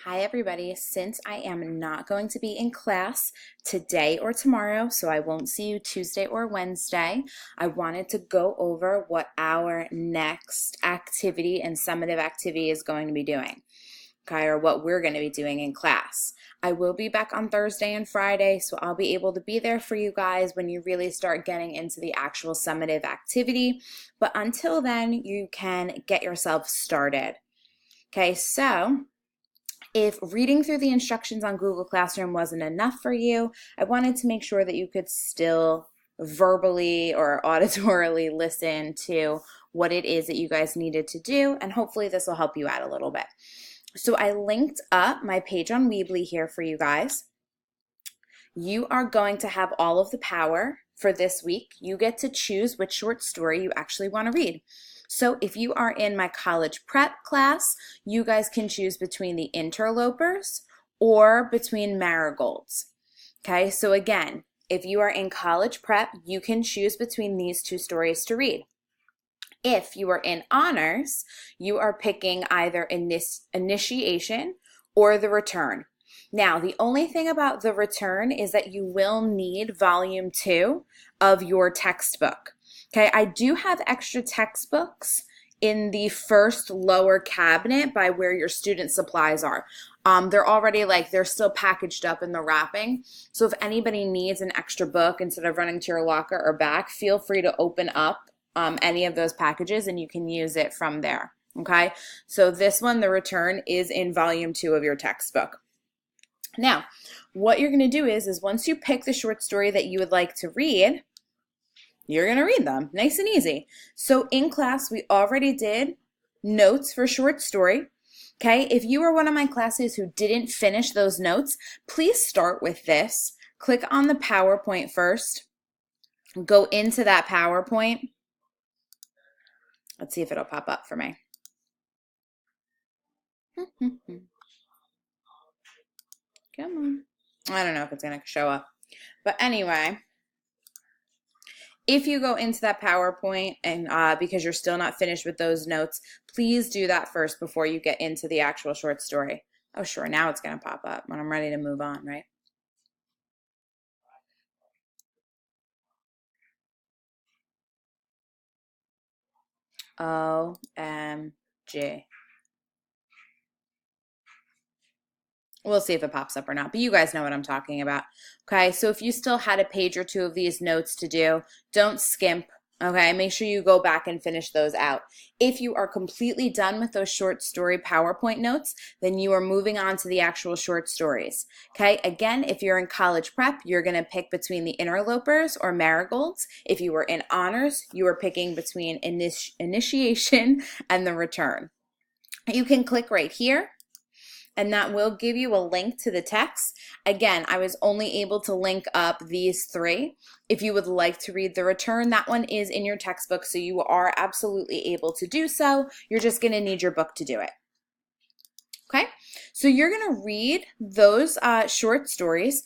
Hi everybody, since I am not going to be in class today or tomorrow, so I won't see you Tuesday or Wednesday, I wanted to go over what our next activity and summative activity is going to be doing, okay, or what we're going to be doing in class. I will be back on Thursday and Friday, so I'll be able to be there for you guys when you really start getting into the actual summative activity, but until then, you can get yourself started. Okay, so if reading through the instructions on Google Classroom wasn't enough for you, I wanted to make sure that you could still verbally or auditorily listen to what it is that you guys needed to do, and hopefully this will help you out a little bit. So I linked up my page on Weebly here for you guys. You are going to have all of the power for this week. You get to choose which short story you actually want to read. So if you are in my college prep class, you guys can choose between the interlopers or between marigolds. Okay, so again, if you are in college prep, you can choose between these two stories to read. If you are in honors, you are picking either initiation or the return. Now, the only thing about the return is that you will need volume 2 of your textbook. Okay, I do have extra textbooks in the first lower cabinet by where your student supplies are. They're already they're still packaged up in the wrapping. So if anybody needs an extra book instead of running to your locker or back, feel free to open up any of those packages and you can use it from there. Okay, so this one, the return, is in volume 2 of your textbook. Now, what you're going to do is once you pick the short story that you would like to read, you're going to read them. Nice and easy. So in class, we already did notes for short story. Okay, if you are one of my classes who didn't finish those notes, please start with this. Click on the PowerPoint first. Go into that PowerPoint. Let's see if it'll pop up for me. Come on. I don't know if it's going to show up. But anyway, if you go into that PowerPoint and because you're still not finished with those notes, please do that first before you get into the actual short story. Oh, sure. Now it's going to pop up when I'm ready to move on, right? OMG. We'll see if it pops up or not, but you guys know what I'm talking about. Okay, so if you still had a page or two of these notes to do, don't skimp. Okay, make sure you go back and finish those out. If you are completely done with those short story PowerPoint notes, then you are moving on to the actual short stories. Okay, again, if you're in college prep, you're going to pick between the interlopers or marigolds. If you were in honors, you are picking between initiation and the return. You can click right here, and that will give you a link to the text. Again, I was only able to link up these 3. If you would like to read the return, that one is in your textbook, so you are absolutely able to do so. You're just going to need your book to do it. Okay, so you're going to read those short stories.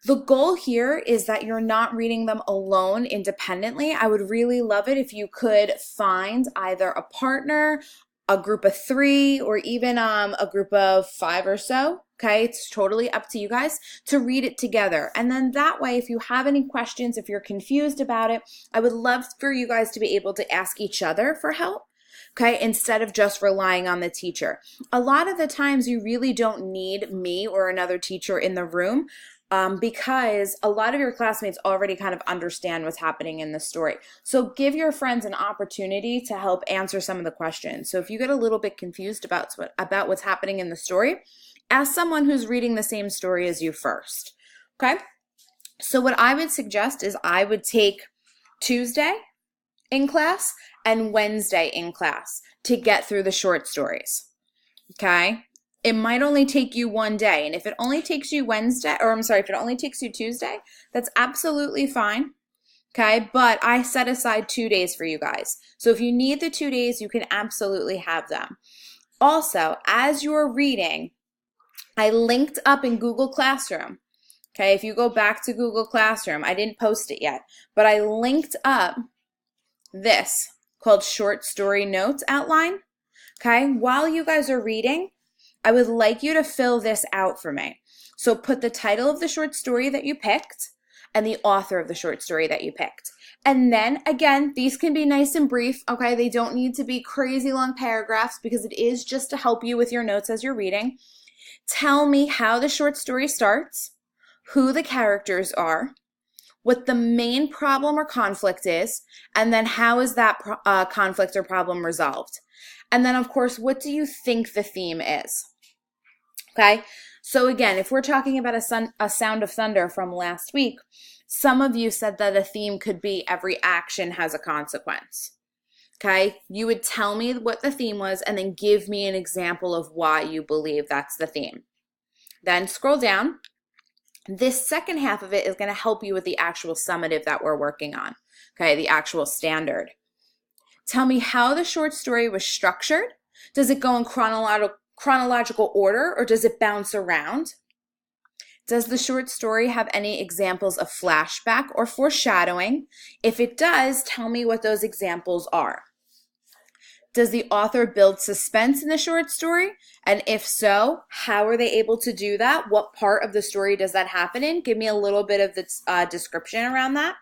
The goal here is that you're not reading them alone independently. I would really love it if you could find either a partner, a group of 3, or even a group of 5 or so. Okay, it's totally up to you guys to read it together. And then that way, if you have any questions, if you're confused about it, I would love for you guys to be able to ask each other for help. Okay, instead of just relying on the teacher. A lot of the times you really don't need me or another teacher in the room. Because a lot of your classmates already kind of understand what's happening in the story. So give your friends an opportunity to help answer some of the questions. So if you get a little bit confused about what's happening in the story, ask someone who's reading the same story as you first. Okay? So what I would suggest is I would take Tuesday in class and Wednesday in class to get through the short stories. Okay? It might only take you one day. And if it only takes you if it only takes you Tuesday, that's absolutely fine. Okay, but I set aside 2 days for you guys. So if you need the 2 days, you can absolutely have them. Also, as you're reading, I linked up in Google Classroom. Okay, if you go back to Google Classroom, I didn't post it yet, but I linked up this called Short Story Notes Outline. Okay, while you guys are reading, I would like you to fill this out for me. So put the title of the short story that you picked and the author of the short story that you picked. And then again, these can be nice and brief, okay? They don't need to be crazy long paragraphs because it is just to help you with your notes as you're reading. Tell me how the short story starts, who the characters are, what the main problem or conflict is, and then how is that conflict or problem resolved? And then, of course, what do you think the theme is? Okay, so again, if we're talking about a Sound of Thunder from last week, some of you said that a theme could be every action has a consequence. Okay, you would tell me what the theme was and then give me an example of why you believe that's the theme. Then scroll down. This second half of it is going to help you with the actual summative that we're working on, okay, the actual standard. Tell me how the short story was structured. Does it go in chronological order or does it bounce around? Does the short story have any examples of flashback or foreshadowing? If it does, tell me what those examples are. Does the author build suspense in the short story? And if so, how are they able to do that? What part of the story does that happen in? Give me a little bit of the description around that.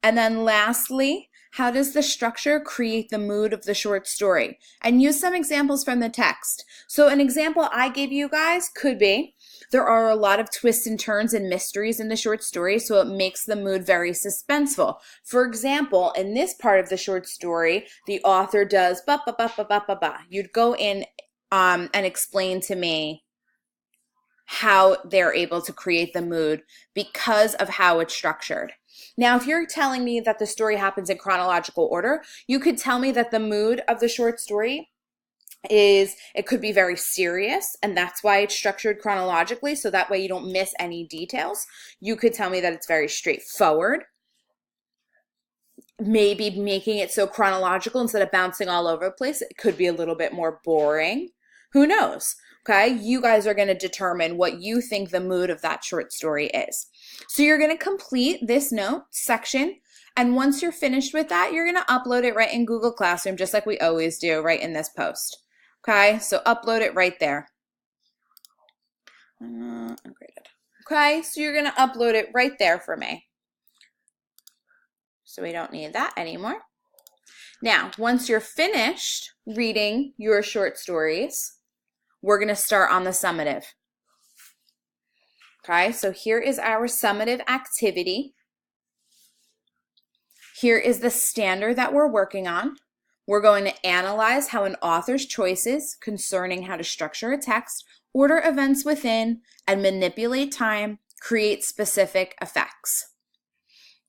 And then lastly, how does the structure create the mood of the short story? And use some examples from the text. So an example I gave you guys could be, there are a lot of twists and turns and mysteries in the short story, so it makes the mood very suspenseful. For example, in this part of the short story, the author does ba ba ba ba ba ba ba. You'd go in and explain to me how they're able to create the mood because of how it's structured. Now, if you're telling me that the story happens in chronological order, you could tell me that the mood of the short story is, it could be very serious, and that's why it's structured chronologically, so that way you don't miss any details. You could tell me that it's very straightforward, maybe making it so chronological instead of bouncing all over the place. It could be a little bit more boring. Who knows? Okay, you guys are going to determine what you think the mood of that short story is. So you're going to complete this note section, and once you're finished with that, you're going to upload it right in Google Classroom, just like we always do right in this post. Okay, so upload it right there. Okay, so you're going to upload it right there for me. So we don't need that anymore. Now, once you're finished reading your short stories, we're going to start on the summative. Okay, so here is our summative activity. Here is the standard that we're working on. We're going to analyze how an author's choices concerning how to structure a text, order events within, and manipulate time create specific effects.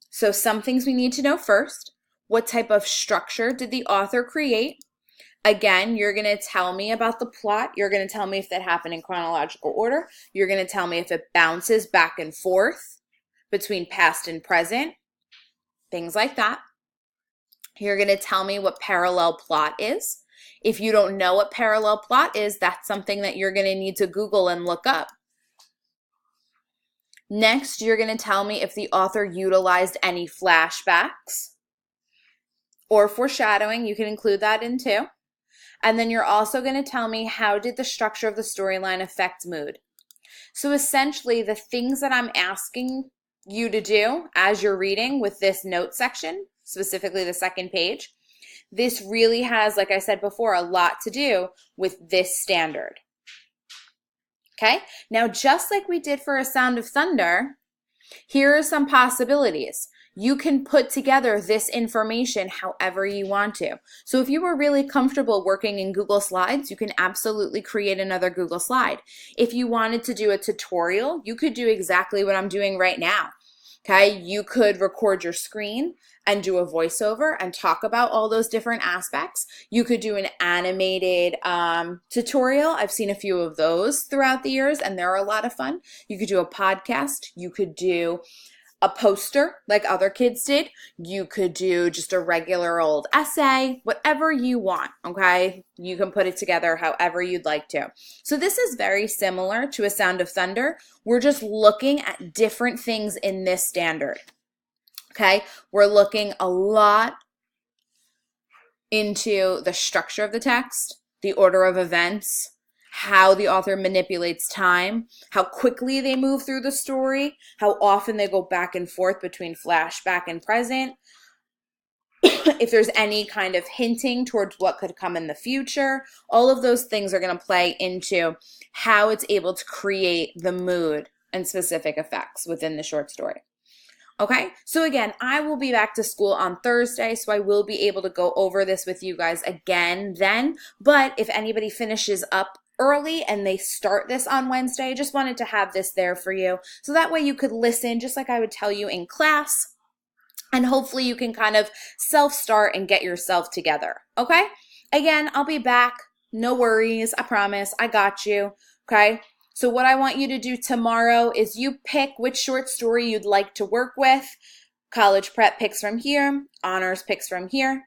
So some things we need to know first. What type of structure did the author create? Again, you're going to tell me about the plot. You're going to tell me if that happened in chronological order. You're going to tell me if it bounces back and forth between past and present, things like that. You're going to tell me what parallel plot is. If you don't know what parallel plot is, that's something that you're going to need to Google and look up. Next, you're going to tell me if the author utilized any flashbacks or foreshadowing. You can include that in too. And then you're also going to tell me how did the structure of the storyline affect mood. So essentially, the things that I'm asking you to do as you're reading with this note section, specifically the second page, this really has, like I said before, a lot to do with this standard. Okay, now just like we did for A Sound of Thunder, here are some possibilities. You can put together this information however you want to. So if you were really comfortable working in Google Slides, you can absolutely create another Google slide. If you wanted to do a tutorial, you could do exactly what I'm doing right now. Okay, you could record your screen and do a voiceover and talk about all those different aspects. You could do an animated tutorial. I've seen a few of those throughout the years, and they're a lot of fun. You could do a podcast. You could do a poster like other kids did. You could do just a regular old essay, whatever you want, okay? You can put it together however you'd like to. So this is very similar to A Sound of Thunder. We're just looking at different things in this standard, okay? We're looking a lot into the structure of the text, the order of events, how the author manipulates time, how quickly they move through the story, how often they go back and forth between flashback and present, if there's any kind of hinting towards what could come in the future. All of those things are going to play into how it's able to create the mood and specific effects within the short story. Okay, so again, I will be back to school on Thursday, so I will be able to go over this with you guys again then. But if anybody finishes up early and they start this on Wednesday, I just wanted to have this there for you. So that way you could listen just like I would tell you in class. And hopefully you can kind of self-start and get yourself together. Okay, again, I'll be back. No worries. I promise. I got you. Okay. So what I want you to do tomorrow is you pick which short story you'd like to work with. College prep picks from here, honors picks from here.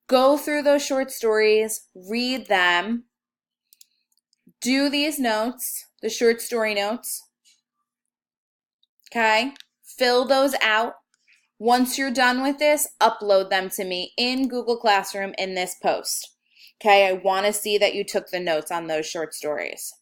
Go through those short stories, read them, do these notes, the short story notes. Okay, fill those out. Once you're done with this, upload them to me in Google Classroom in this post. Okay, I want to see that you took the notes on those short stories.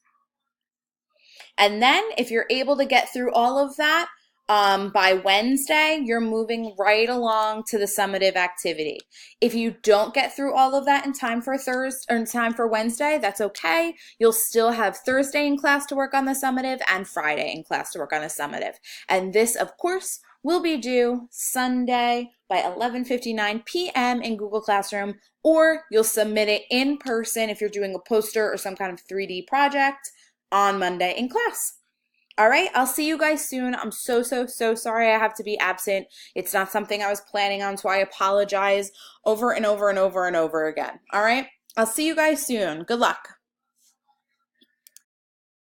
And then if you're able to get through all of that by Wednesday, you're moving right along to the summative activity. If you don't get through all of that in time for Thursday or in time for Wednesday, that's okay. You'll still have Thursday in class to work on the summative and Friday in class to work on the summative. And this, of course, will be due Sunday by 11:59 p.m. in Google Classroom, or you'll submit it in person if you're doing a poster or some kind of 3D project on Monday in class. All right, I'll see you guys soon. I'm so sorry I have to be absent. It's not something I was planning on, so I apologize over and over and over and over again. All right, I'll see you guys soon. Good luck.